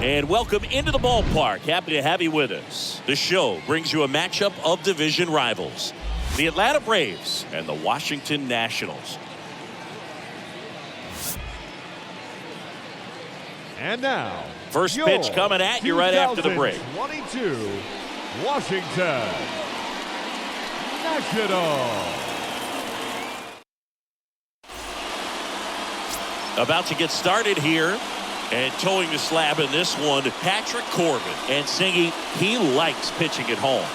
And welcome into the ballpark. Happy to have you with us. The show brings you a matchup of division rivals, the Atlanta Braves and the Washington Nationals. And now, first pitch coming at you right after the break. 22 Washington Nationals. About to get started here. And towing the slab in this one, Patrick Corbin. And singing, he likes pitching at home.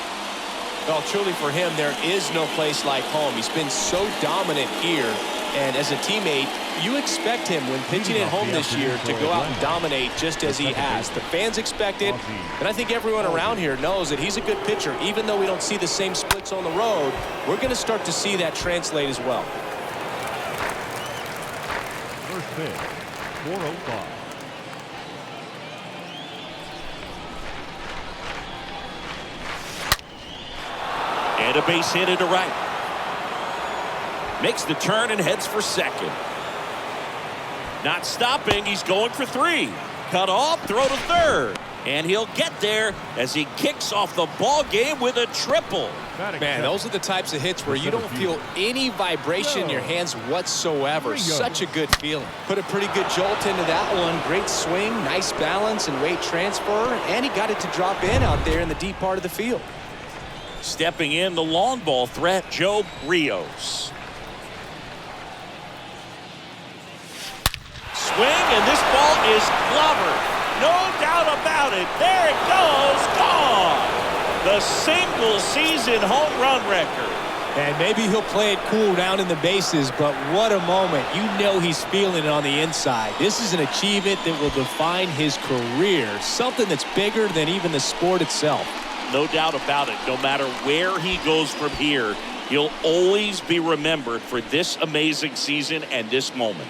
Well, truly for him, there is no place like home. He's been so dominant here. And as a teammate, you expect him when pitching at home this year to go out and dominate just as he has. The fans expect it. And I think everyone around here knows that he's a good pitcher. Even though we don't see the same splits on the road, we're going to start to see that translate as well. First pitch, 405. And a base hit into right. Makes the turn and heads for second. Not stopping. He's going for three. Cut off, throw to third. And he'll get there as he kicks off the ball game with a triple. Man, those are the types of hits where you don't feel any vibration in your hands whatsoever. Such a good feeling. Put a pretty good jolt into that one. Great swing, nice balance and weight transfer. And he got it to drop in out there in the deep part of the field. Stepping in, the long ball threat, Joe Rios. Swing, and this ball is clobbered. No doubt about it. There it goes. Gone. The single season home run record. And maybe he'll play it cool down in the bases, but what a moment. You know he's feeling it on the inside. This is an achievement that will define his career. Something that's bigger than even the sport itself. No doubt about it. No matter where he goes from here, he'll always be remembered for this amazing season and this moment.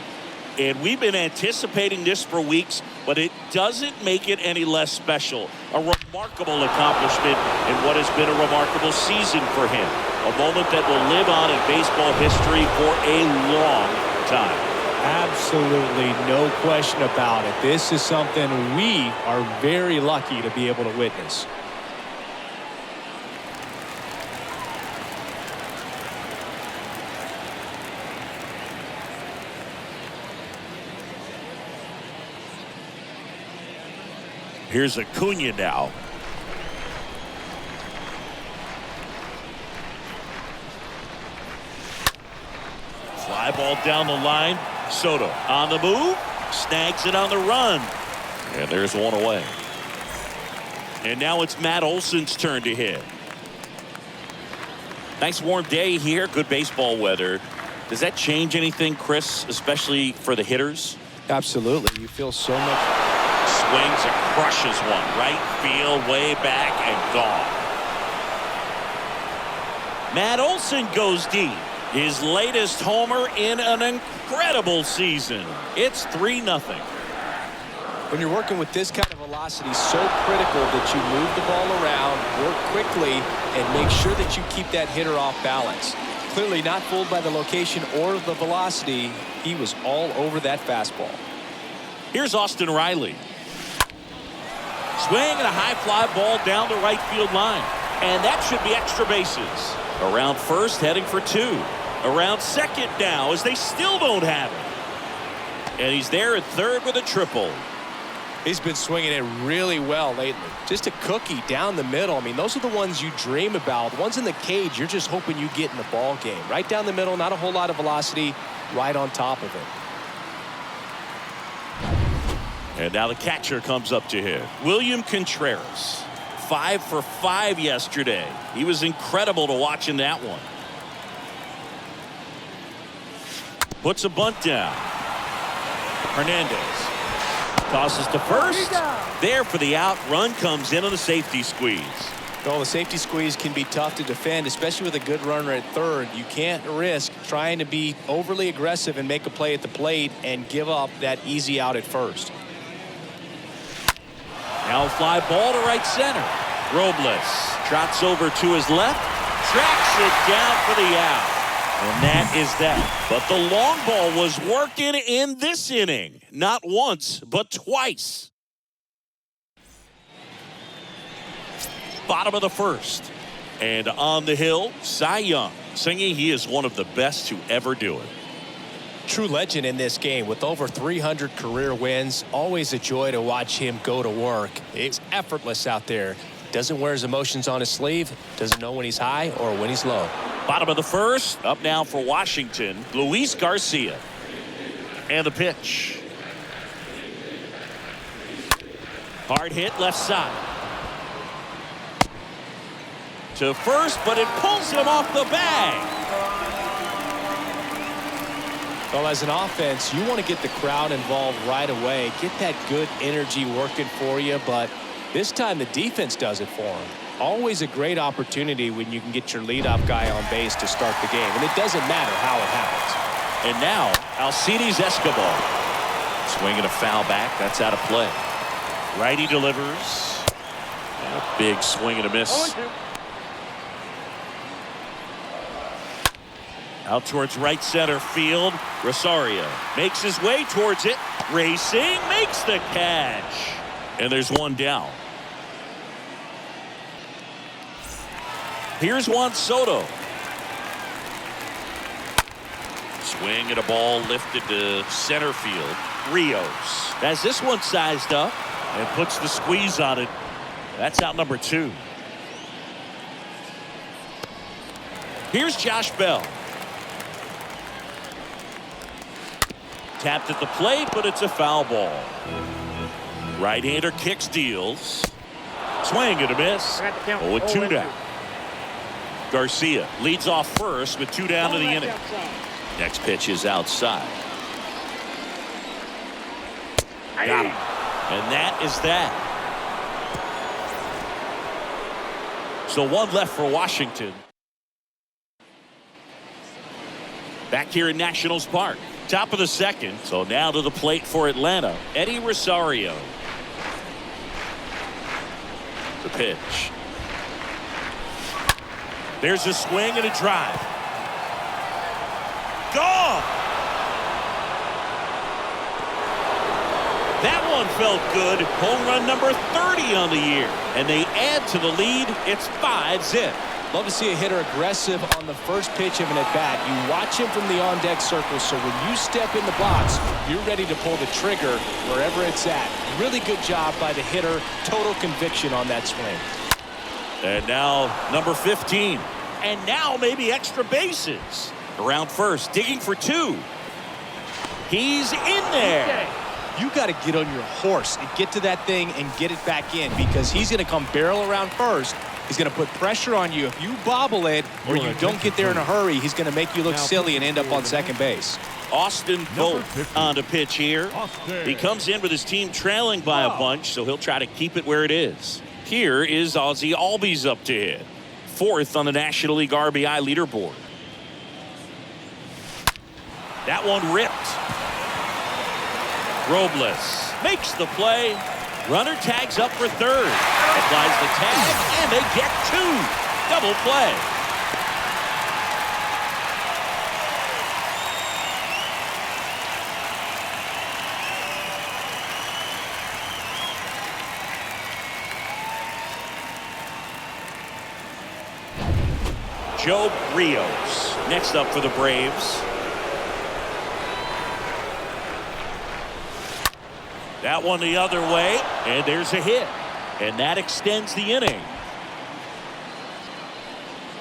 And we've been anticipating this for weeks, but it doesn't make it any less special. A remarkable accomplishment in what has been a remarkable season for him. A moment that will live on in baseball history for a long time. Absolutely no question about it. This is something we are very lucky to be able to witness. Here's Acuna now. Fly ball down the line. Soto on the move. Snags it on the run. And there's one away. And now it's Matt Olson's turn to hit. Nice warm day here. Good baseball weather. Does that change anything, Chris, especially for the hitters? Absolutely. You feel so much. Swings and crushes one. Right field, way back, and gone. Matt Olson goes deep. His latest homer in an incredible season. It's 3-0. When you're working with this kind of velocity, so critical that you move the ball around, work quickly, and make sure that you keep that hitter off balance. Clearly not fooled by the location or the velocity. He was all over that fastball. Here's Austin Riley. Swing and a high fly ball down the right field line. And that should be extra bases. Around first, heading for two. Around second now, as they still don't have it. And he's there at third with a triple. He's been swinging it really well lately. Just a cookie down the middle. I mean, those are the ones you dream about. The ones in the cage, you're just hoping you get in the ball game. Right down the middle, not a whole lot of velocity, right on top of it. And now the catcher comes up to him. William Contreras. 5 for 5 yesterday. He was incredible to watch in that one. Puts a bunt down. Hernandez tosses to first. There for the out. Run comes in on the safety squeeze. Well, the safety squeeze can be tough to defend, especially with a good runner at third. You can't risk trying to be overly aggressive and make a play at the plate and give up that easy out at first. Now a fly ball to right center. Robles trots over to his left. Tracks it down for the out. And that is that. But the long ball was working in this inning. Not once, but twice. Bottom of the first. And on the hill, Cy Young, singing he is one of the best to ever do it. True legend in this game with over 300 career wins. Always a joy to watch him go to work. It's effortless out there. Doesn't wear his emotions on his sleeve. Doesn't know when he's high or when he's low. Bottom of the first. Up now for Washington, Luis Garcia. And the pitch. Hard hit left side. To first, but it pulls him off the bag. Well, as an offense, you want to get the crowd involved right away. Get that good energy working for you, but this time the defense does it for him. Always a great opportunity when you can get your leadoff guy on base to start the game, and it doesn't matter how it happens. And now, Alcides Escobar. Swinging a foul back. That's out of play. Righty delivers. And a big swing and a miss. Out towards right center field. Rosario makes his way towards it. Racing, makes the catch. And there's one down. Here's Juan Soto. Swing at a ball lifted to center field. Rios has this one sized up and puts the squeeze on it. That's out number 2. Here's Josh Bell. Tapped at the plate, but it's a foul ball. Right-hander kicks, deals. Swing and a miss. 0-2 down. Garcia leads off first with 2 down to the inning. Next pitch is outside. Got him. And that is that. So 1 left for Washington. Back here in Nationals Park. Top of the second. So now to the plate for Atlanta. Eddie Rosario. The pitch. There's a swing and a drive. Gone. That one felt good. Home run number 30 on the year. And they add to the lead. It's 5-zip. Love to see a hitter aggressive on the first pitch of an at-bat. You watch him from the on-deck circle, so when you step in the box, you're ready to pull the trigger wherever it's at. Really good job by the hitter. Total conviction on that swing. And now number 15. And now maybe extra bases. Around first, digging for 2. He's in there. You got to get on your horse and get to that thing and get it back in, because he's going to come barrel around first. He's going to put pressure on you. If you bobble it or you don't get there in a hurry, he's going to make you look silly and end up on second base. Austin Vogt on the pitch here. He comes in with his team trailing by a bunch, so he'll try to keep it where it is. Here is Ozzie Albies up to hit. 4th on the National League RBI leaderboard. That one ripped. Robles makes the play. Runner tags up for 3rd. Applies the tag, and they get 2. Double play. Joe Rios next up for the Braves. That one the other way, and there's a hit. And that extends the inning.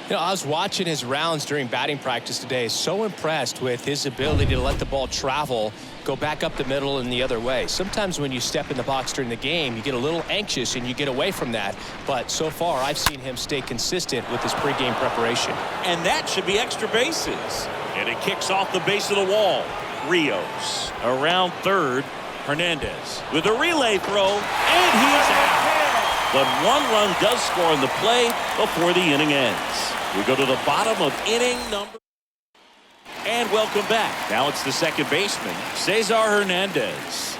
You know, I was watching his rounds during batting practice today. So impressed with his ability to let the ball travel, go back up the middle and the other way. Sometimes when you step in the box during the game, you get a little anxious and you get away from that. But so far, I've seen him stay consistent with his pregame preparation. And that should be extra bases. And it kicks off the base of the wall. Rios around 3rd. Hernandez with a relay throw, and he's out. But 1 run does score in the play before the inning ends. We go to the bottom of inning number. And welcome back. Now it's the second baseman, Cesar Hernandez.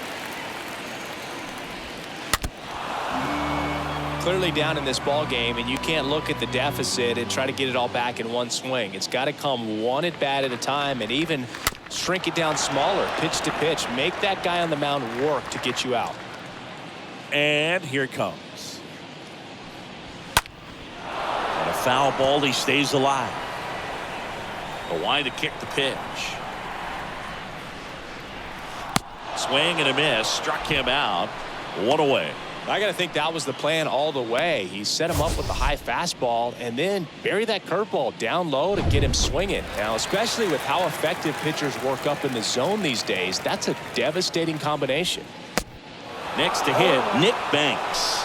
Clearly down in this ball game, and you can't look at the deficit and try to get it all back in one swing. It's got to come one at bat at a time, and even shrink it down smaller, pitch to pitch. Make that guy on the mound work to get you out. And here it comes. foul ball. He stays alive. Kawhi to kick the pitch. Swing and a miss. Struck him out. One away. I got to think that was the plan all the way. He set him up with the high fastball and then bury that curveball down low to get him swinging. Now, especially with how effective pitchers work up in the zone these days, that's a devastating combination. Next to hit, Nick Banks.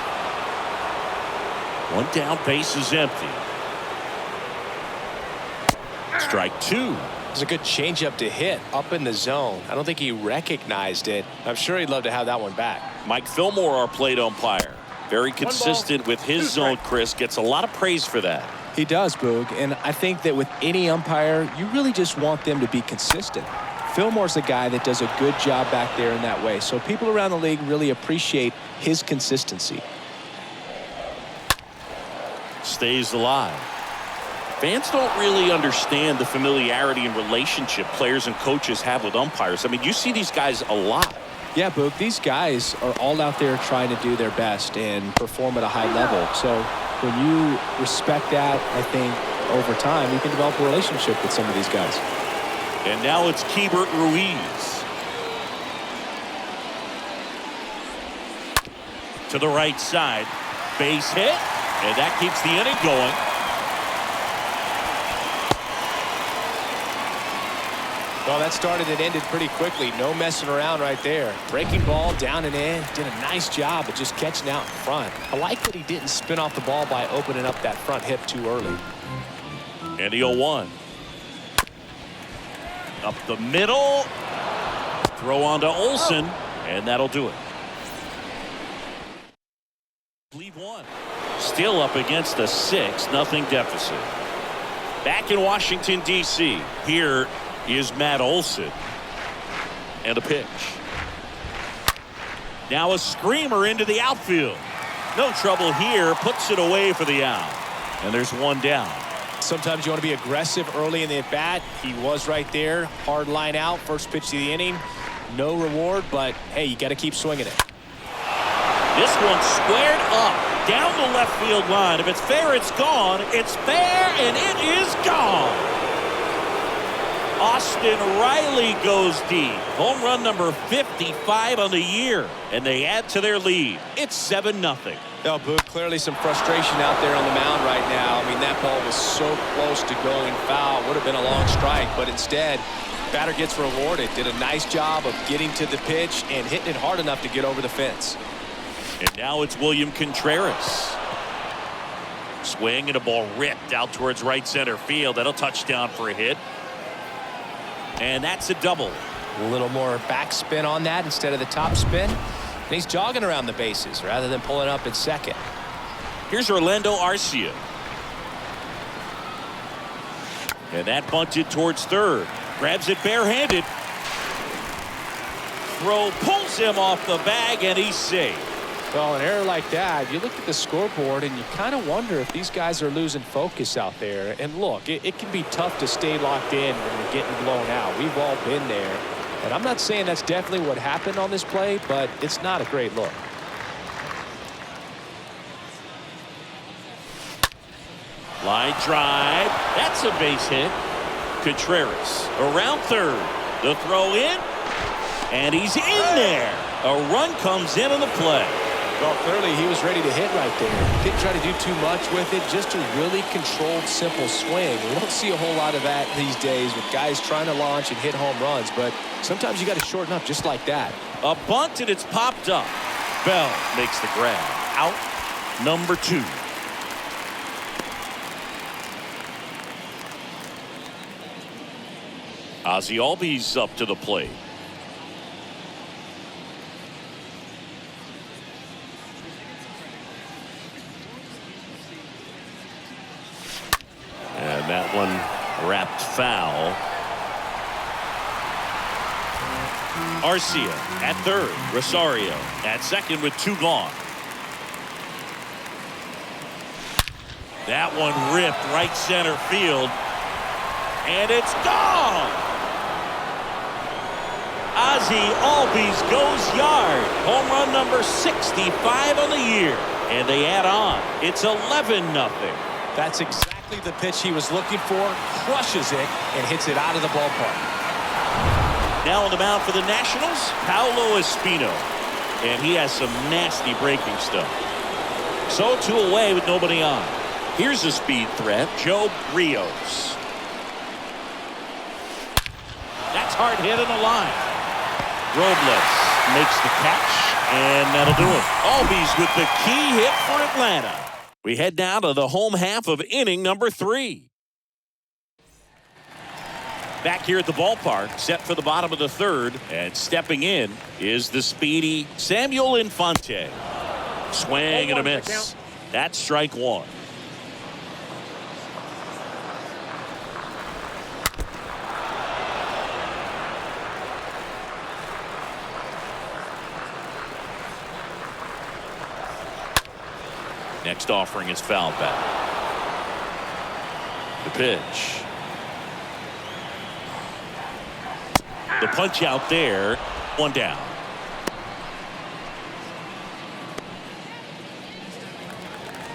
One down, base is empty. Strike two. It's a good changeup to hit up in the zone. I don't think he recognized it. I'm sure he'd love to have that one back. Mike Fillmore, our plate umpire. Very consistent with his zone, Chris. Gets a lot of praise for that. He does, Boog. And I think that with any umpire, you really just want them to be consistent. Fillmore's a guy that does a good job back there in that way. So people around the league really appreciate his consistency. Stays alive. Fans don't really understand the familiarity and relationship players and coaches have with umpires. I mean, you see these guys a lot. Yeah, Boog, these guys are all out there trying to do their best and perform at a high level. So when you respect that, I think over time you can develop a relationship with some of these guys. And now it's Keibert Ruiz. To the right side. Base hit. And that keeps the inning going. Well, that started and ended pretty quickly. No messing around right there. Breaking ball down and in. Did a nice job of just catching out in front. I like that he didn't spin off the ball by opening up that front hip too early. And the 0-1. Up the middle. Throw on to Olsen. And that'll do it. Lead one. Still up against a 6-0 deficit. Back in Washington, D.C. Here is Matt Olson. And a pitch. Now a screamer into the outfield. No trouble here. Puts it away for the out. And there's one down. Sometimes you want to be aggressive early in the at-bat. He was right there. Hard line out. First pitch of the inning. No reward, but, hey, you got to keep swinging it. This one squared up. Down the left field line. If it's fair, it's gone. It's fair, and it is gone. Austin Riley goes deep. Home run number 55 on the year. And they add to their lead. It's 7-0. No, Boog, clearly some frustration out there on the mound right now. I mean, that ball was so close to going foul. Would have been a long strike, but instead, batter gets rewarded. Did a nice job of getting to the pitch and hitting it hard enough to get over the fence. And now it's William Contreras. Swing and a ball ripped out towards right center field. That'll touchdown for a hit. And that's a double. A little more backspin on that instead of the top spin. And he's jogging around the bases rather than pulling up at second. Here's Orlando Arcia. And that bunted towards third. Grabs it barehanded. Throw pulls him off the bag, and he's safe. Well, an error like that, you look at the scoreboard and you kind of wonder if these guys are losing focus out there. And look, it can be tough to stay locked in when you're getting blown out. We've all been there. And I'm not saying that's definitely what happened on this play, but it's not a great look. Line drive. That's a base hit. Contreras around third. The throw in. And he's in there. A run comes in on the play. Well, clearly he was ready to hit right there. Didn't try to do too much with it. Just a really controlled, simple swing. We don't see a whole lot of that these days with guys trying to launch and hit home runs. But sometimes you got to shorten up just like that. A bunt, and it's popped up. Bell makes the grab. Out number 2. Ozzie Albies up to the plate. And that one wrapped foul. Arcia at third. Rosario at second with 2 gone. That one ripped right center field. And it's gone. Ozzie Albies goes yard. Home run number 65 on the year. And they add on. It's 11-0. That's exactly the pitch he was looking for. Crushes it and hits it out of the ballpark. Now on the mound for the Nationals, Paolo Espino. And he has some nasty breaking stuff. So 2 away with nobody on. Here's a speed threat, Joe Rios. That's hard hit in the line. Robles makes the catch, and that'll do it. Albies with the key hit for Atlanta. We head now to the home half of inning number 3. Back here at the ballpark, set for the bottom of the 3rd, and stepping in is the speedy Samuel Infante. Swing and a miss. That's strike 1. Next offering is foul back. The pitch. The punch out there. 1 down.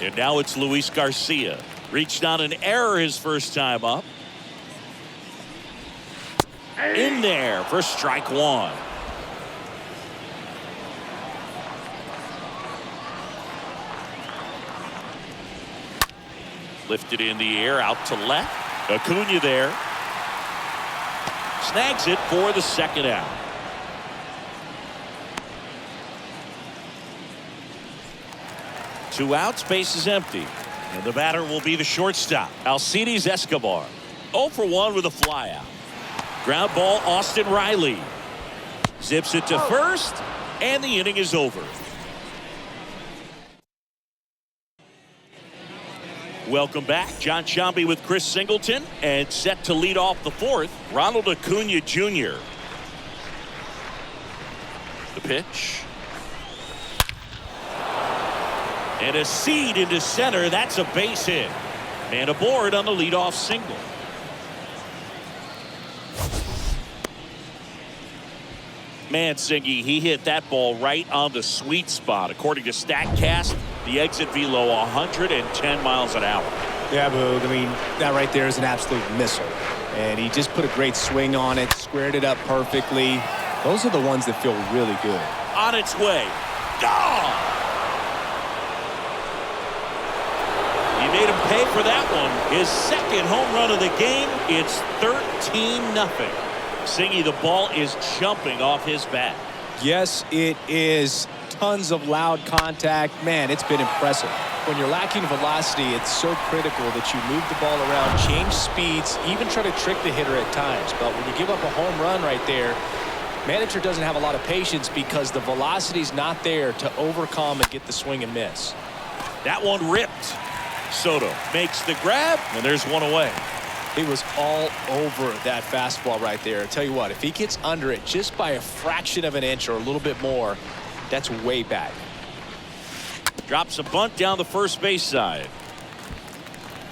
And now it's Luis Garcia. Reached on an error his first time up. In there for strike 1. Lifted in the air out to left. Acuna there. Snags it for the 2nd out. Two outs, base is empty. And the batter will be the shortstop, Alcides Escobar. 0 for 1 with a flyout. Ground ball, Austin Riley. Zips it to first, and the inning is over. Welcome back. John Sciambi with Chris Singleton, and set to lead off the 4th, Ronald Acuna Jr. The pitch. And a seed into center. That's a base hit. Man aboard on the leadoff single. Mansingi, he hit that ball right on the sweet spot. According to StatCast, the exit velo 110 miles an hour. Yeah, Boog. I mean, that right there is an absolute missile. And he just put a great swing on it, squared it up perfectly. Those are the ones that feel really good. On its way. Gone! He made him pay for that one. His 2nd home run of the game. It's 13-0. Singy, the ball is jumping off his bat. Yes, it is. Tons of loud contact. Man, it's been impressive. When you're lacking velocity, it's so critical that you move the ball around, change speeds, even try to trick the hitter at times. But when you give up a home run right there, manager doesn't have a lot of patience because the velocity's not there to overcome and get the swing and miss. That one ripped. Soto makes the grab, and there's one away. He was all over that fastball right there. I tell you what, if he gets under it just by a fraction of an inch or a little bit more, that's way back. Drops a bunt down the first base side.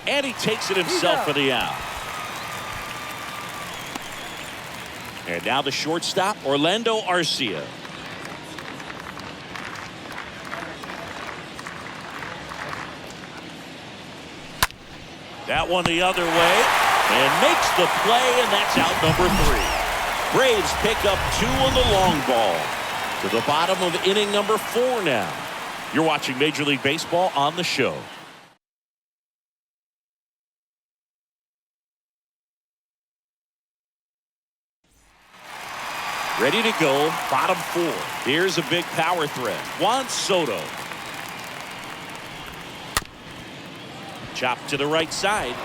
And he takes it himself for the out. And now the shortstop, Orlando Arcia. That one the other way. And makes the play, and that's out number 3. Braves pick up 2 on the long ball. To the bottom of inning number 4 now. You're watching Major League Baseball on the show. Ready to go, bottom 4. Here's a big power threat. Juan Soto. Chopped to the right side.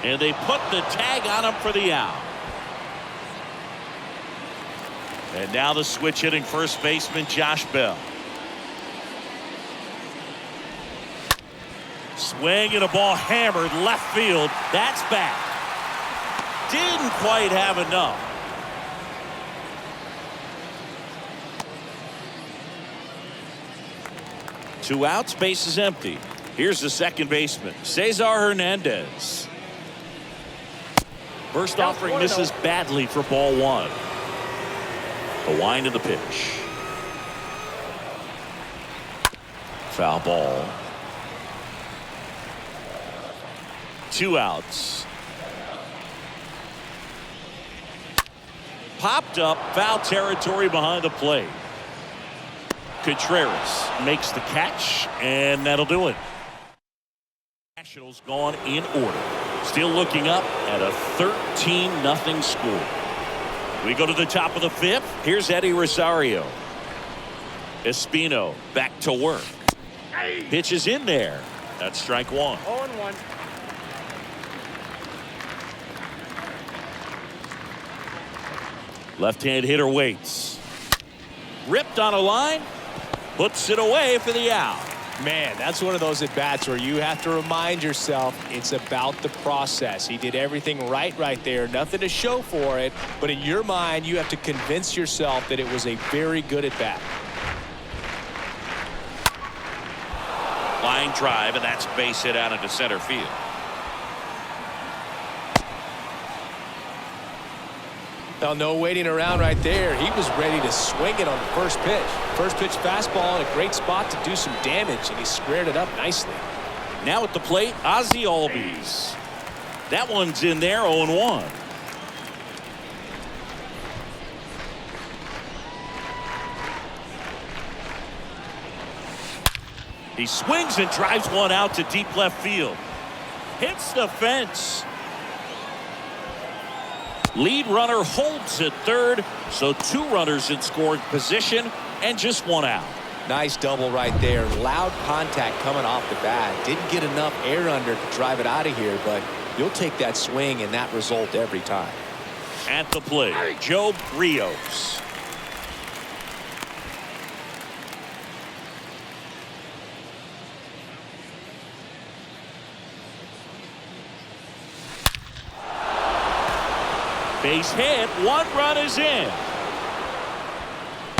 And they put the tag on him for the out. And now the switch hitting first baseman Josh Bell. Swing and a ball hammered left field. That's back. Didn't quite have enough. Two outs, base is empty. Here's the second baseman, Cesar Hernandez. First offering misses badly for ball 1. The wind of the pitch. Foul ball. 2 outs. Popped up, foul territory behind the plate. Contreras makes the catch, and that'll do it. Nationals gone in order. Still looking up at a 13-0 score. We go to the top of the 5th. Here's Eddie Rosario. Espino back to work. Pitch is in there. That's strike 1. 0-1. Left-hand hitter waits. Ripped on a line. Puts it away for the out. Man, that's one of those at-bats where you have to remind yourself it's about the process. He did everything right there. Nothing to show for it. But in your mind, you have to convince yourself that it was a very good at-bat. Line drive, and that's base hit out into center field. Now, no waiting around right there. He was ready to swing it on the first pitch. First pitch fastball in a great spot to do some damage, and he squared it up nicely. Now at the plate, Ozzie Albies. That one's in there, 0-1. He swings and drives one out to deep left field. Hits the fence. Lead runner holds at third, so 2 runners in scoring position and just 1 out. Nice double right there. Loud contact coming off the bat. Didn't get enough air under to drive it out of here, but you'll take that swing and that result every time. At the plate, Joe Rios. Base hit, 1 run is in.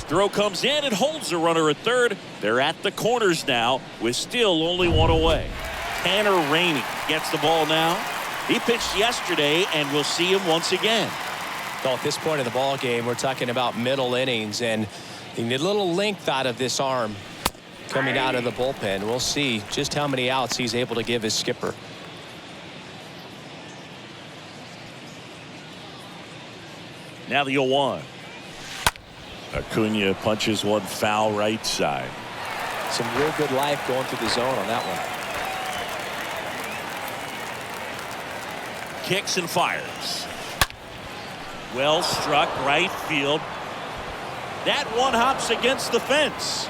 Throw comes in and holds the runner at third. They're at the corners now with still only 1 away. Tanner Rainey gets the ball now. He pitched yesterday, and we'll see him once again. Well, at this point in the ball game, we're talking about middle innings, and you need a little length out of this arm coming out of the bullpen. We'll see just how many outs he's able to give his skipper. Now the 0-1. Acuna punches one foul right side. Some real good life going through the zone on that one. Kicks and fires. Well struck right field. That one hops against the fence.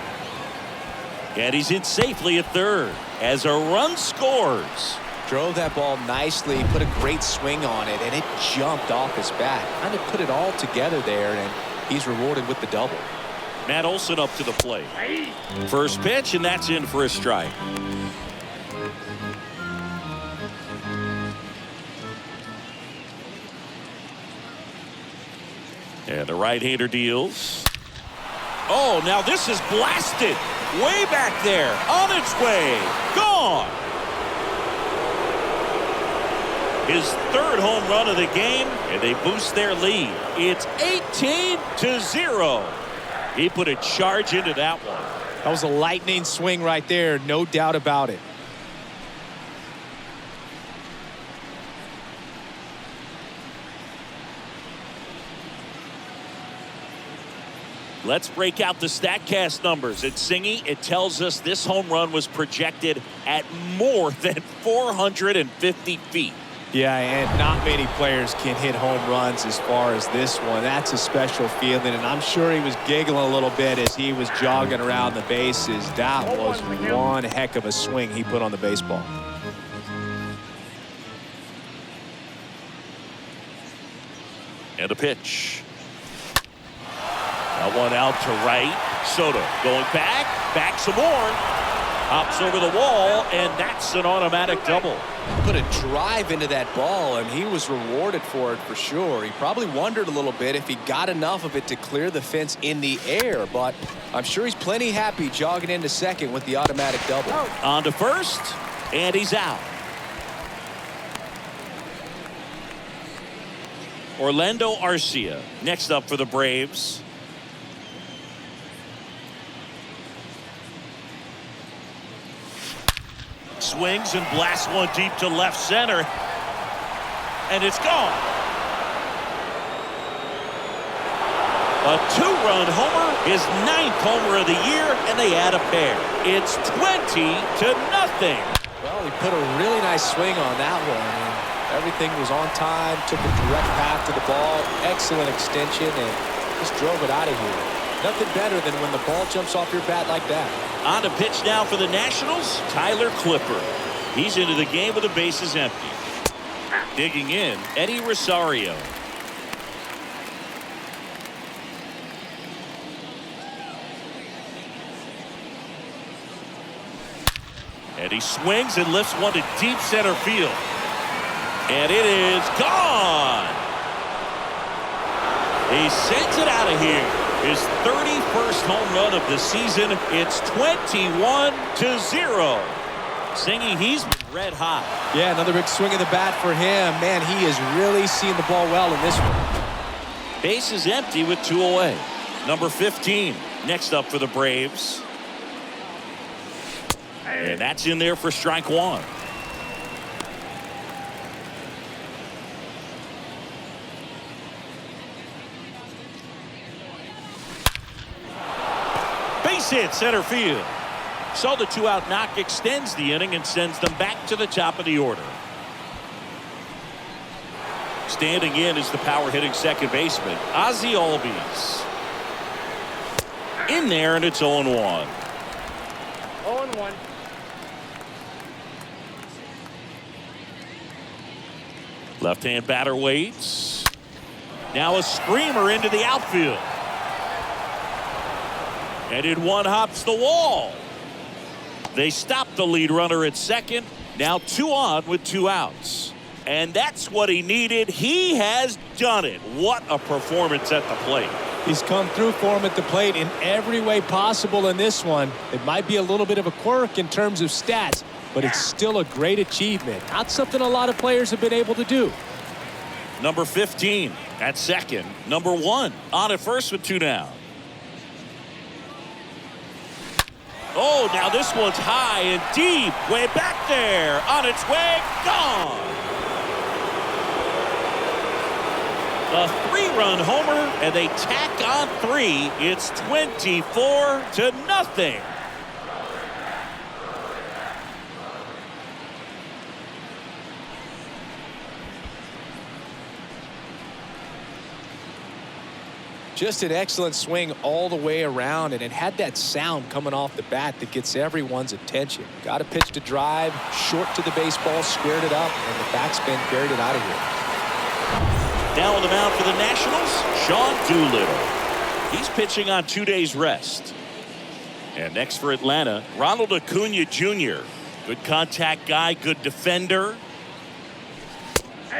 And he's in safely at third as a run scores. Drove that ball nicely, put a great swing on it, and it jumped off his bat. Kind of put it all together there, and he's rewarded with the double. Matt Olson up to the plate. First pitch, and that's in for a strike. And the right-hander deals. Oh, now this is blasted. Way back there. On its way. Gone. His 3rd home run of the game, and they boost their lead. It's 18-0. He put a charge into that one. That was a lightning swing right there, no doubt about it. Let's break out the StatCast numbers. At Singy, it tells us this home run was projected at more than 450 feet. Yeah, and not many players can hit home runs as far as this one. That's a special feeling, and I'm sure he was giggling a little bit as he was jogging around the bases. That was one heck of a swing he put on the baseball. And a pitch. That one out to right. Soto going back some more. Hops over the wall, and that's an automatic double. Put a drive into that ball, and he was rewarded for it for sure. He probably wondered a little bit if he got enough of it to clear the fence in the air, but I'm sure he's plenty happy jogging into second with the automatic double. On to first, and he's out. Orlando Arcia next up for the Braves. swings and blasts one deep to left center. And it's gone. A two-run homer, his 9th homer of the year, and they add a pair. It's 20-0. Well, he put a really nice swing on that one. And everything was on time, took a direct path to the ball, excellent extension, and just drove it out of here. Nothing better than when the ball jumps off your bat like that. On to pitch now for the Nationals, Tyler Clipper. He's into the game with the bases empty. Digging in, Eddie Rosario. Eddie swings and lifts one to deep center field. And it is gone. He sends it out of here. His 31st home run of the season. It's 21-0. Singy, he's been red hot. Yeah, another big swing of the bat for him. Man, he is really seeing the ball well in this one. Base is empty with 2 away. Number 15 next up for the Braves. And that's in there for strike one. Base hit center field. So the 2-out knock extends the inning and sends them back to the top of the order. Standing in is the power hitting second baseman, Ozzie Albies. In there, and it's 0-1. 0-1. Left-hand batter waits. Now a screamer into the outfield. And in one hops the wall. They stop the lead runner at second. Now 2 on with 2 outs. And that's what he needed. He has done it. What a performance at the plate. He's come through for him at the plate in every way possible in this one. It might be a little bit of a quirk in terms of stats, but it's still a great achievement. Not something a lot of players have been able to do. Number 15 at second. Number 1 on at first with 2 down. Oh, now this one's high and deep. Way back there. On its way. Gone. A 3-run homer, and they tack on 3. It's 24-0. Just an excellent swing all the way around, and it had that sound coming off the bat that gets everyone's attention. Got a pitch to drive, short to the baseball, squared it up, and the backspin carried it out of here. Down on the mound for the Nationals, Sean Doolittle. He's pitching on 2 days rest. And next for Atlanta, Ronald Acuna Jr. Good contact guy, good defender.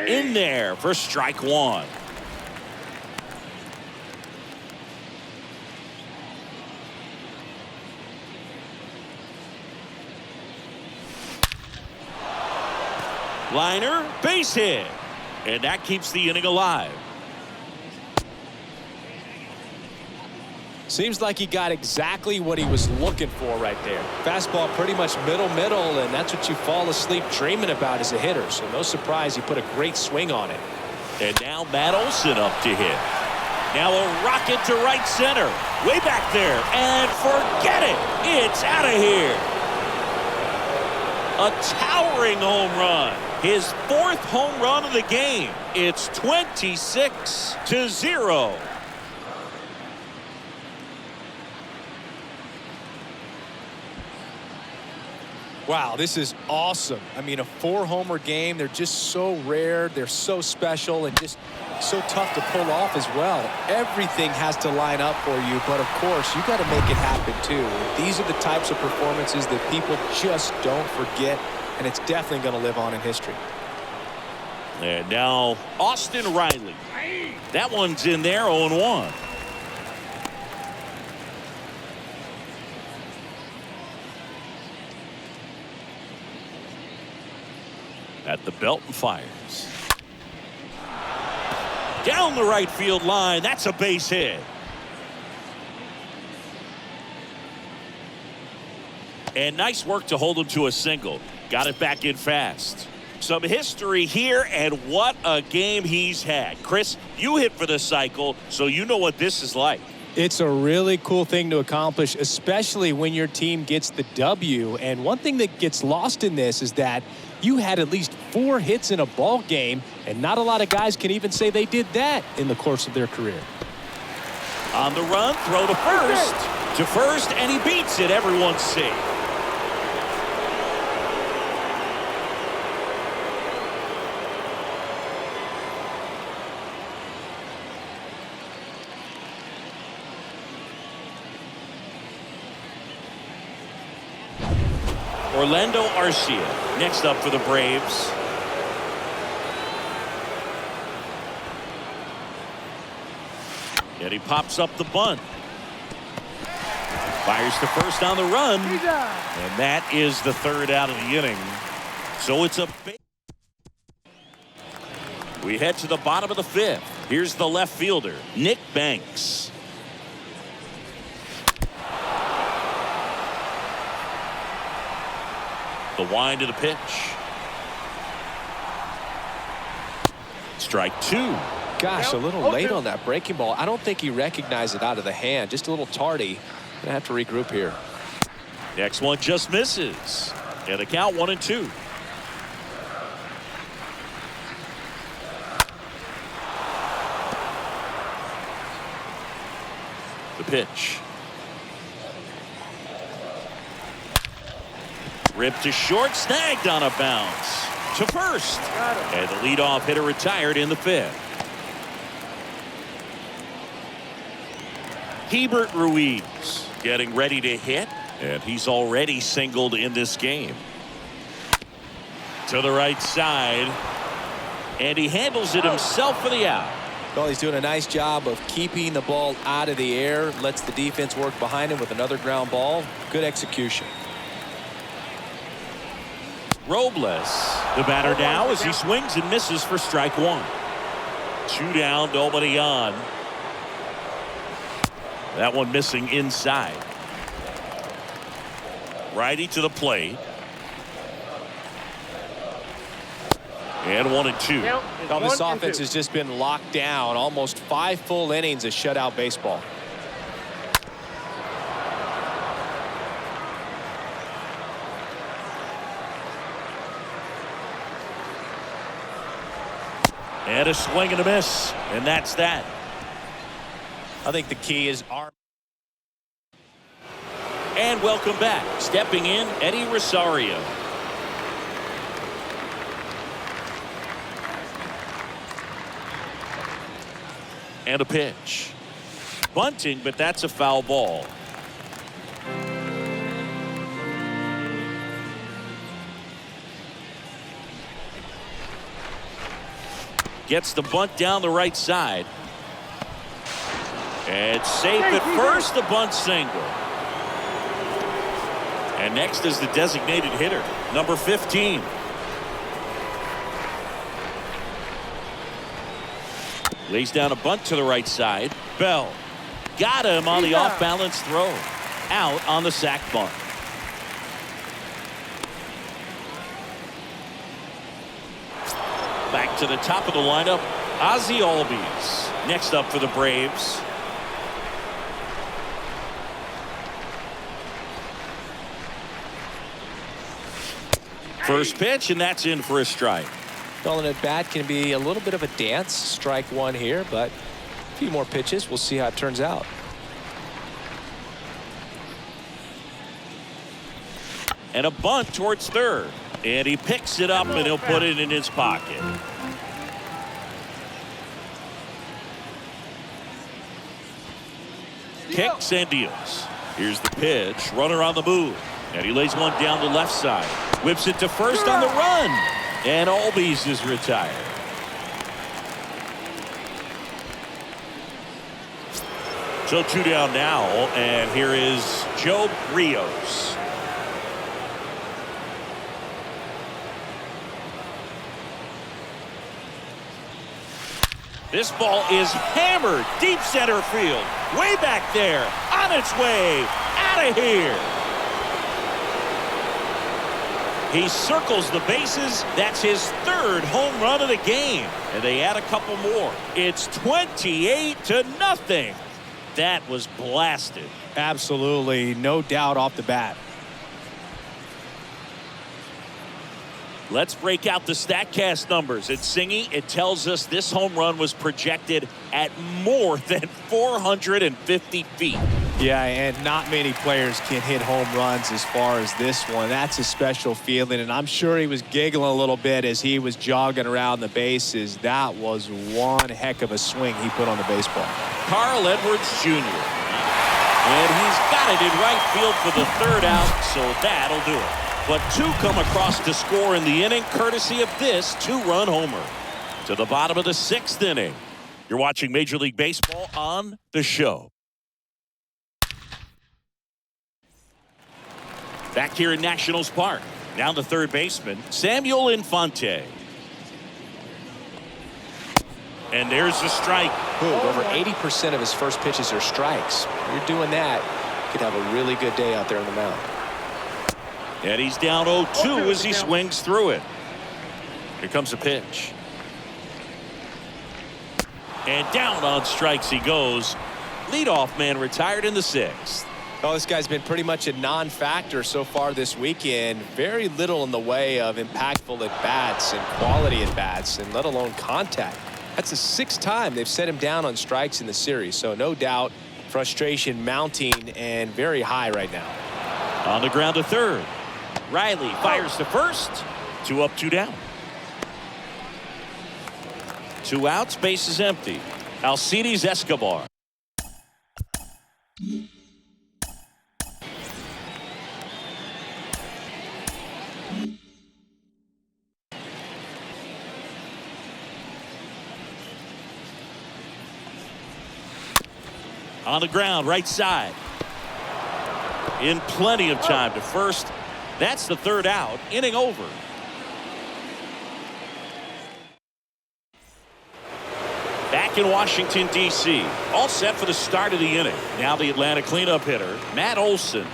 In there for strike 1. Liner, base hit. And that keeps the inning alive. Seems like he got exactly what he was looking for right there. Fastball pretty much middle, and that's what you fall asleep dreaming about as a hitter. So no surprise he put a great swing on it. And now Matt Olson up to hit. Now a rocket to right center. Way back there. And forget it. It's out of here. A towering home run. His 4th home run of the game. It's 26-0. Wow, this is awesome. I mean, a 4-homer game. They're just so rare. They're so special and just so tough to pull off as well. Everything has to line up for you, but of course, you got to make it happen too. These are the types of performances that people just don't forget, and it's definitely going to live on in history. And now Austin Riley. That one's in there, 0-1. At the belt and fires. Down the right field line. That's a base hit. And nice work to hold him to a single. Got it back in fast. Some history here, and what a game he's had. Chris, you hit for the cycle, so you know what this is like. It's a really cool thing to accomplish, especially when your team gets the W. And one thing that gets lost in this is that you had at least 4 hits in a ball game, and not a lot of guys can even say they did that in the course of their career. On the run, throw to first. To first, and he beats it. Everyone's safe. Orlando Arcia next up for the Braves. And he pops up the bunt. Fires to first on the run. And that is the 3rd out of the inning. So it's a big. We head to the bottom of the 5th. Here's the left fielder, Nick Banks. The wind to the pitch. Strike 2. Gosh, a little late on that breaking ball. I don't think he recognized it out of the hand. Just a little tardy. Gonna have to regroup here. Next one just misses. And the count 1-2. The pitch. Ripped to short, snagged on a bounce. To first. And the leadoff hitter retired in the 5th. Hebert Ruiz getting ready to hit, and he's already singled in this game. To the right side, and he handles it himself for the out. Well, he's doing a nice job of keeping the ball out of the air, lets the defense work behind him with another ground ball. Good execution. Robles, the batter now as he swings and misses for strike 1. 2 down, nobody on. That one missing inside. Righty to the plate. And 1-2. Well, this offense has just been locked down. Almost 5 full innings of shutout baseball. And a swing and a miss. And that's that. I think the key is arm. And welcome back. Stepping in, Eddie Rosario. And a pitch. Bunting, but that's a foul ball. Gets the bunt down the right side. And safe at first, the bunt single. And next is the designated hitter, number 15. Lays down a bunt to the right side. Bell got him on the off-balance throw. Out on the sac bunt. Back to the top of the lineup, Ozzie Albies. Next up for the Braves. First pitch, and that's in for a strike. Calling at bat can be a little bit of a dance. Strike 1 here, but a few more pitches. We'll see how it turns out. And a bunt towards third. And he picks it up, and he'll put it in his pocket. Kicks and deals. Here's the pitch. Runner on the move. And he lays one down the left side. Whips it to first on the run. And Albies is retired. So 2 down now. And here is Joe Rios. This ball is hammered deep center field. Way back there. On its way. Out of here. He circles the bases. That's his third home run of the game. And they add a couple more. It's 28-0. That was blasted. Absolutely, no doubt off the bat. Let's break out the StatCast numbers. At Singy, it tells us this home run was projected at more than 450 feet. Yeah, and not many players can hit home runs as far as this one. That's a special feeling, and I'm sure he was giggling a little bit as he was jogging around the bases. That was one heck of a swing he put on the baseball. Carl Edwards Jr. And he's got it in right field for the third out, so that'll do it. But two come across to score in the inning, courtesy of this two-run homer. To the bottom of the sixth inning. You're watching Major League Baseball on The Show. Back here in Nationals Park. Now the third baseman, Samuel Infante. And there's the strike. Over 80% of his first pitches are strikes. You're doing that, you could have a really good day out there on the mound. And he's down 0-2 as he swings through it. Here comes a pitch. And down on strikes he goes. Leadoff man retired in the sixth. Oh, this guy's been pretty much a non-factor so far this weekend. Very little in the way of impactful at-bats and quality at-bats, and let alone contact. That's the sixth time they've set him down on strikes in the series. So no doubt frustration mounting and very high right now. On the ground to third. Riley fires to first. 2 up, 2 down. 2 outs, base is empty. Alcides Escobar. On the ground, right side. In plenty of time to first. That's the third out. Inning over. Back in Washington, D.C. All set for the start of the inning. Now the Atlanta cleanup hitter, Matt Olson.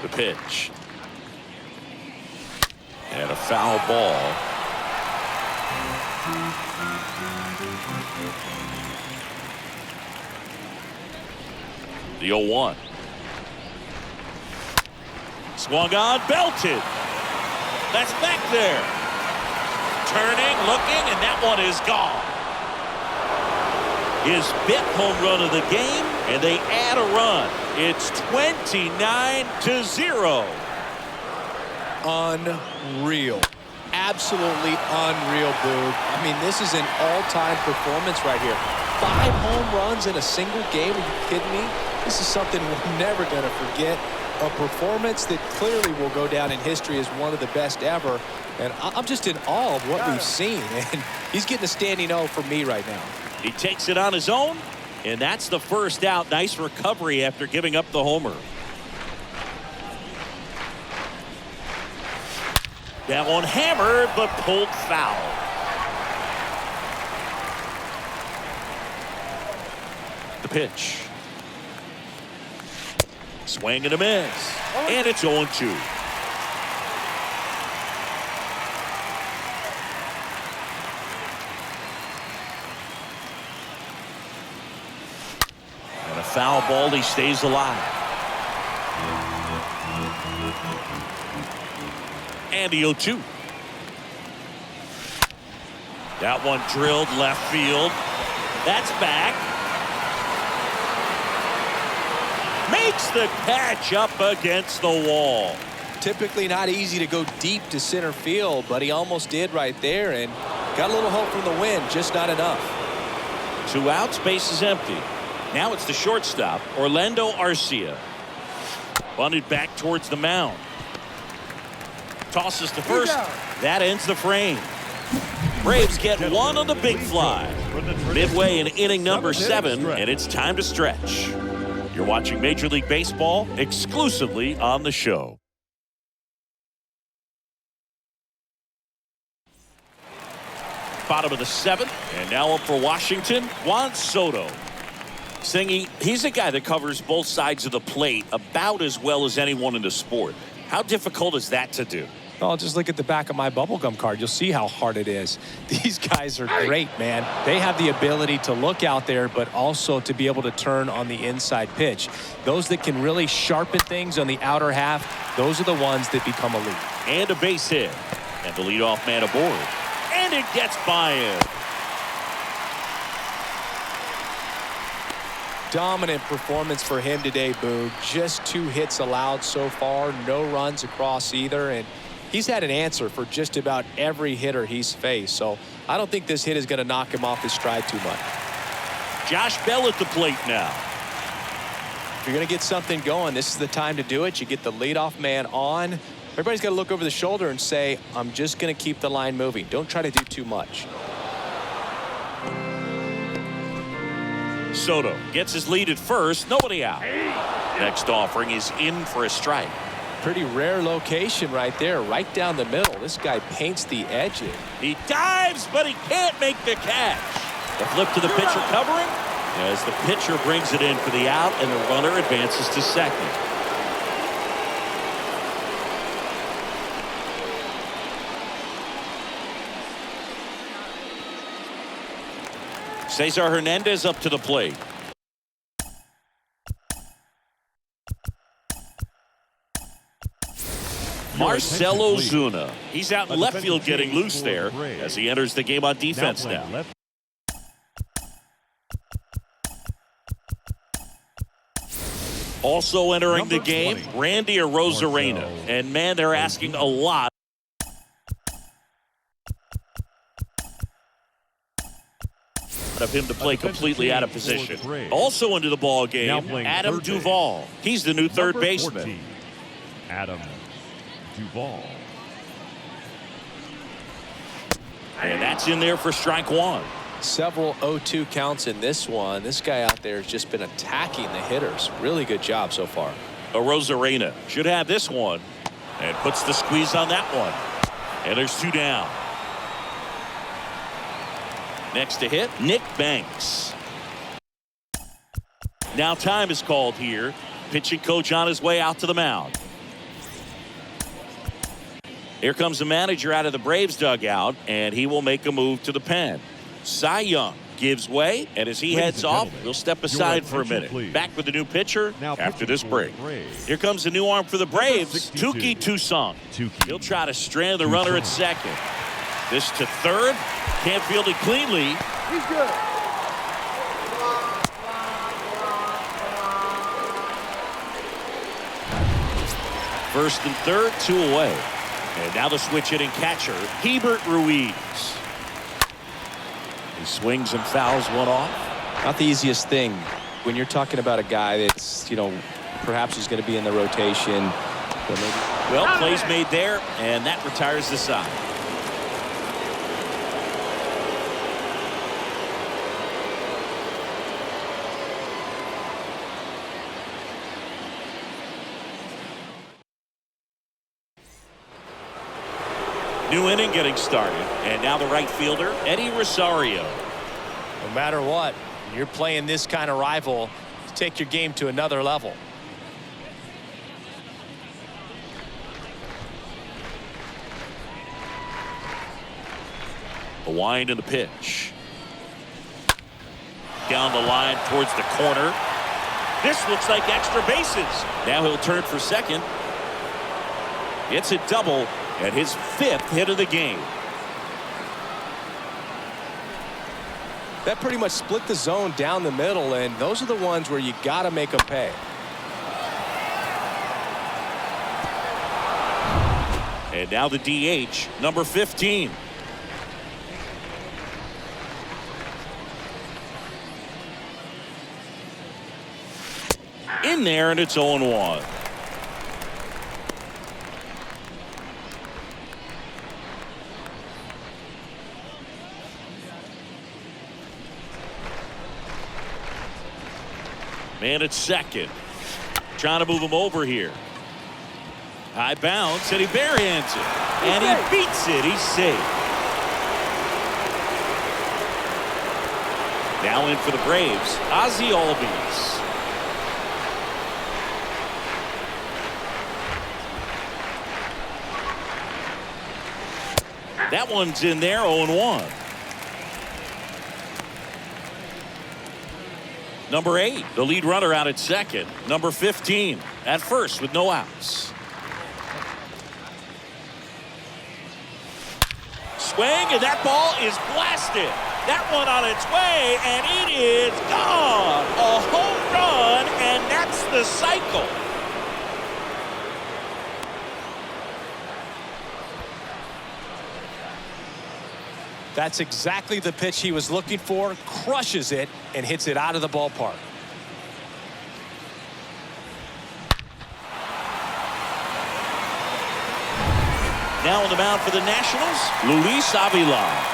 The pitch. And a foul ball. The 0-1. Swung on, belted. That's back there. Turning, looking, and that one is gone. His 5th home run of the game, and they add a run. It's 29-0. Unreal. Absolutely unreal, Boog. I mean, this is an all-time performance right here. 5 home runs in a single game. Are you kidding me? This is something we're never going to forget. A performance that clearly will go down in history as one of the best ever. And I'm just in awe of what we've seen. And he's getting a standing O for me right now. He takes it on his own, and that's the first out. Nice recovery after giving up the homer. That one hammered, but pulled foul. The pitch. Swing and a miss. And it's 0-2. And a foul ball, he stays alive. And the 0-2. That one drilled left field. That's back. Makes the catch up against the wall. Typically not easy to go deep to center field, but he almost did right there and got a little hope from the wind, just not enough. 2 outs, base is empty. Now it's the shortstop, Orlando Arcia. Bunted back towards the mound. Tosses to first. That ends the frame. Braves get one on the big fly. Midway in inning number 7, and it's time to stretch. You're watching Major League Baseball exclusively on The Show. Bottom of the 7th, and now up for Washington, Juan Soto. Singy, he's a guy that covers both sides of the plate about as well as anyone in the sport. How difficult is that to do? Well, just look at the back of my bubblegum card. You'll see how hard it is. These guys are great, man. They have the ability to look out there, but also to be able to turn on the inside pitch. Those that can really sharpen things on the outer half, those are the ones that become elite. And a base hit. And the leadoff man aboard. And it gets by him. Dominant performance for him today, Boog. Just 2 hits allowed so far, no runs across either, and he's had an answer for just about every hitter he's faced. So I don't think this hit is going to knock him off his stride too much. Josh Bell at the plate now. If you're going to get something going, this is the time to do it. You get the leadoff man on. Everybody's got to look over the shoulder and say, I'm just going to keep the line moving. Don't try to do too much. Soto gets his lead at first. Nobody out. Next offering is in for a strike. Pretty rare location right there, right down the middle. This guy paints the edges. He dives, but he can't make the catch. The flip to the pitcher covering as the pitcher brings it in for the out, and the runner advances to second. Cesar Hernandez up to the plate. Marcell Ozuna. He's out in left field getting loose there as he enters the game on defense now. Also entering the game, Randy Arozarena. And man, they're asking a lot of him to play completely out of position. Also into the ball game, Adam Duvall. He's the new third baseman. Adam Duvall. And that's in there for strike one. Several 0-2 counts in this one. This guy out there has just been attacking the hitters. Really good job so far. Arozarena should have this one and puts the squeeze on that one. And there's 2 down. Next to hit, Nick Banks. Now time is called here. Pitching coach on his way out to the mound. Here comes the manager out of the Braves dugout, and he will make a move to the pen. Cy Young gives way, and as he heads off, we'll step aside for a minute. Back with the new pitcher after this break. Here comes the new arm for the Braves, Touki Toussaint. He'll try to strand the runner at second. This to third. Can't field it cleanly. He's good. First and third, 2 away. And now the switch hitting catcher, Hebert Ruiz. He swings and fouls one off. Not the easiest thing when you're talking about a guy that's, perhaps he's going to be in the rotation. Well, plays made there, and that retires the side. New inning getting started, and now the right fielder, Eddie Rosario. No matter what, you're playing this kind of rival, take your game to another level. A wind and a pitch. Down the line towards the corner. This looks like extra bases. Now he'll turn for second. It's a double. And his 5th hit of the game. That pretty much split the zone down the middle, and those are the ones where you got to make them pay. And now the DH, number 15. In there, and it's 0-1. Man at second. Trying to move him over here. High bounce, and he barehands it. And he beats it. He's safe. Now in for the Braves, Ozzie Albies. That one's in there, 0-1. Number 8, the lead runner out at second. Number 15 at first with no outs. Swing, and that ball is blasted. That one on its way, and it is gone. A home run, and that's the cycle. That's exactly the pitch he was looking for. Crushes it and hits it out of the ballpark. Now on the mound for the Nationals, Luis Avila.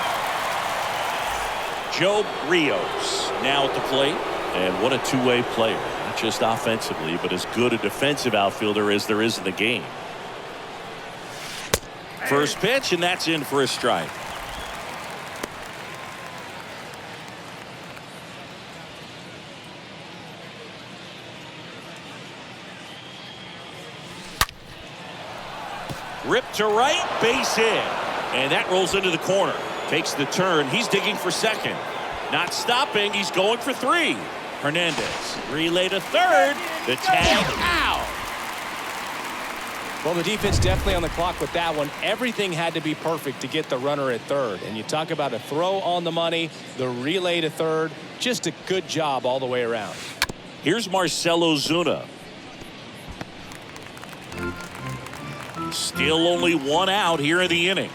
Joe Rios now at the plate. And what a two-way player. Not just offensively, but as good a defensive outfielder as there is in the game. First pitch, and that's in for a strike. Ripped to right, base hit. And that rolls into the corner. Takes the turn. He's digging for second. Not stopping. He's going for 3. Hernandez. Relay to third. The tag out. Well, the defense definitely on the clock with that one. Everything had to be perfect to get the runner at third. And you talk about a throw on the money, the relay to third. Just a good job all the way around. Here's Marcell Ozuna. Still only 1 out here in the inning.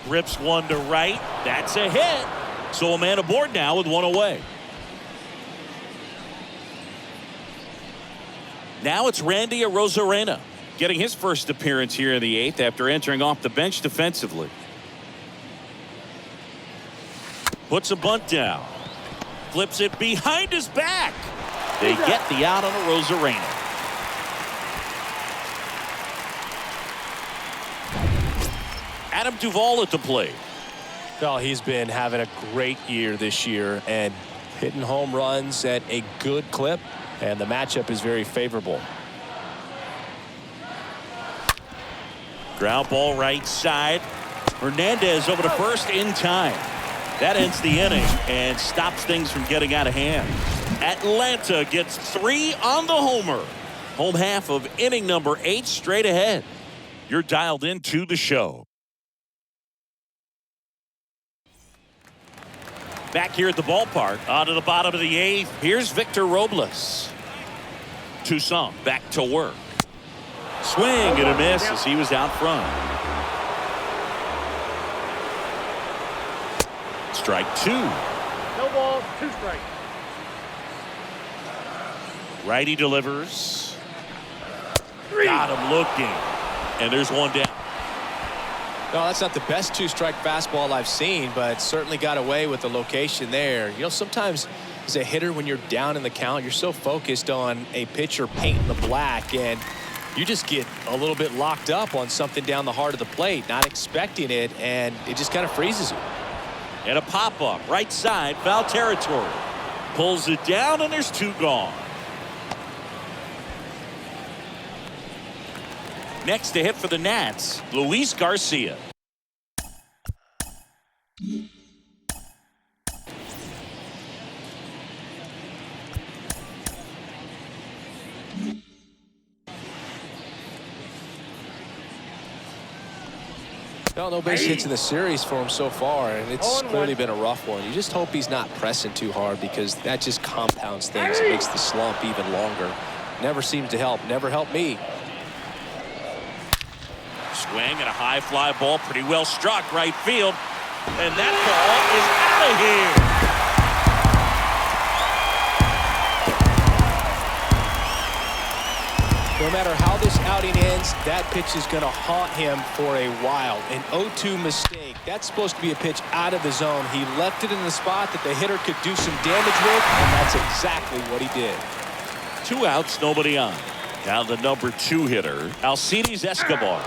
Rips one to right. That's a hit. So a man aboard now with 1 away. Now it's Randy Arozarena getting his first appearance here in the 8th after entering off the bench defensively. Puts a bunt down. Flips it behind his back. They get the out on Arozarena. Adam Duvall at the plate. Well, he's been having a great year this year and hitting home runs at a good clip, and the matchup is very favorable. Ground ball right side. Hernandez over to first in time. That ends the inning and stops things from getting out of hand. Atlanta gets 3 on the homer. Home half of inning number 8 straight ahead. You're dialed into the show. Back here at the ballpark, on to the bottom of the 8th. Here's Victor Robles. Toussaint back to work. Swing and a miss as he was out front. Strike 2. No balls, 2 strikes. Righty delivers. Got him looking. And there's 1 down. No, that's not the best 2-strike fastball I've seen, but certainly got away with the location there. You know, sometimes as a hitter, when you're down in the count, you're so focused on a pitcher painting the black, and you just get a little bit locked up on something down the heart of the plate, not expecting it, and it just kind of freezes you. And a pop-up right side, foul territory. Pulls it down, and there's 2 gone. Next to hit for the Nats, Luis Garcia. No base hits in the series for him so far, and it's clearly been a rough one. You just hope he's not pressing too hard, because that just compounds things. It makes the slump even longer. Never seems to help. Never helped me. Swing and a high fly ball, pretty well struck right field, and that ball is out of here. No matter how this outing ends, that pitch is going to haunt him for a while. An 0-2 mistake. That's supposed to be a pitch out of the zone. He left it in the spot that the hitter could do some damage with, and that's exactly what he did. 2 outs, nobody on. Now the number 2 hitter, Alcides Escobar.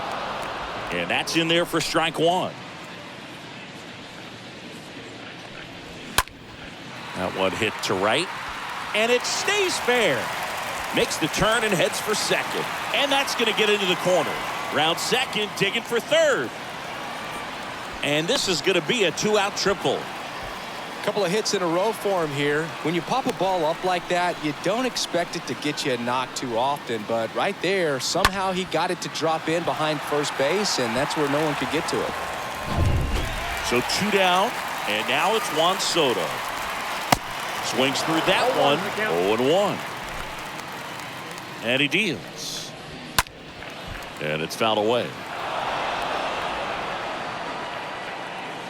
And that's in there for strike one. That one hit to right. And it stays fair. Makes the turn and heads for second. And that's going to get into the corner. Round second, digging for third. And this is going to be a two-out triple. Couple of hits in a row for him here. When you pop a ball up like that, you don't expect it to get you a knock too often. But right there, somehow he got it to drop in behind first base, and that's where no one could get to it. So two down, and now it's Juan Soto. Swings through that one, 0-1. And he deals. And it's fouled away.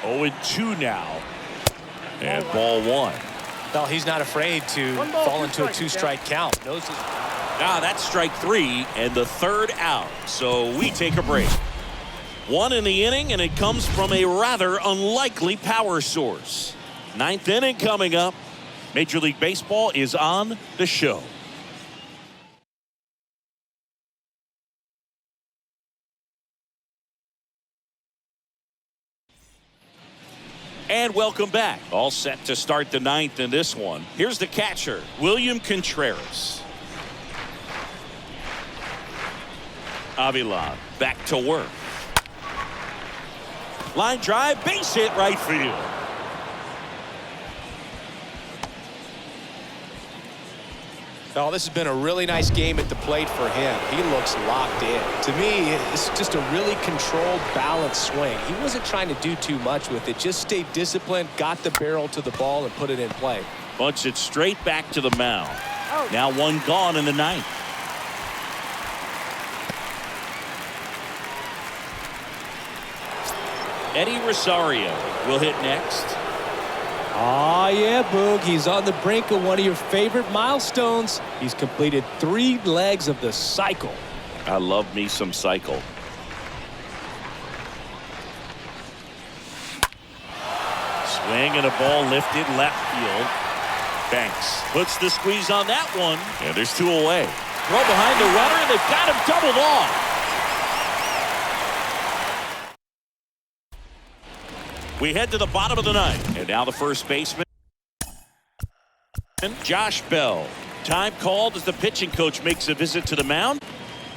0-2 now. And ball one. Well, he's not afraid to fall into a two-strike count. That's strike three and the third out. So we take a break. One in the inning, and it comes from a rather unlikely power source. Ninth inning coming up. Major League Baseball is on the show. And welcome back. All set to start the ninth in this one. Here's the catcher, William Contreras. Avila back to work. Line drive, base hit, right field. Oh, this has been a really nice game at the plate for him. He looks locked in. To me, it's just a really controlled, balanced swing. He wasn't trying to do too much with it. Just stayed disciplined, got the barrel to the ball, and put it in play. Bunts it straight back to the mound. Now one gone in the ninth. Eddie Rosario will hit next. Ah, yeah, Boog. He's on the brink of one of your favorite milestones. He's completed 3 legs of the cycle. I love me some cycle. Swing and a ball lifted left field. Banks puts the squeeze on that one. And there's 2 away. Throw behind the runner, and they've got him doubled off. We head to the bottom of the ninth. And now the first baseman, Josh Bell. Time called as the pitching coach makes a visit to the mound.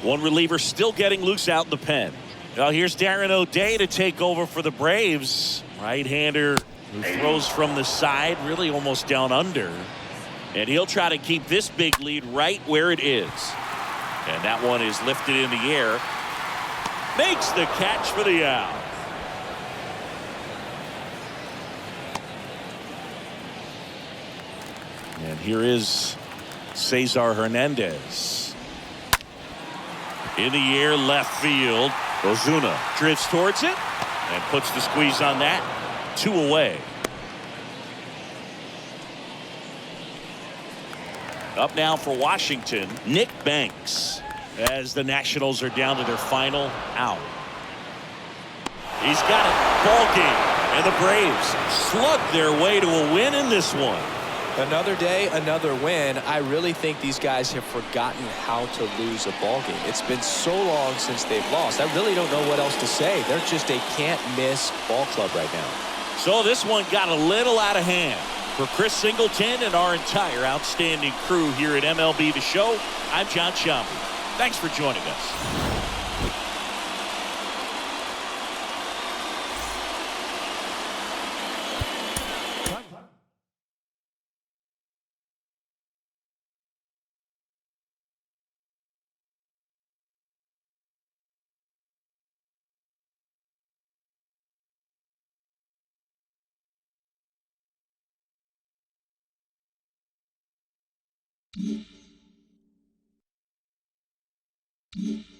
One reliever still getting loose out in the pen. Well, here's Darren O'Day to take over for the Braves. Right-hander who throws from the side, really almost down under. And he'll try to keep this big lead right where it is. And that one is lifted in the air. Makes the catch for the out. And here is Cesar Hernandez. In the air, left field. Ozuna drifts towards it and puts the squeeze on that. 2 away. Up now for Washington, Nick Banks, as the Nationals are down to their final out. He's got it. Ball game. And the Braves slug their way to a win in this one. Another day, another win. I really think these guys have forgotten how to lose a ball game. It's been so long since they've lost. I really don't know what else to say. They're just a can't-miss ball club right now. So this one got a little out of hand. For Chris Singleton and our entire outstanding crew here at MLB The Show, I'm John Sciambi. Thanks for joining us. Mm-hmm.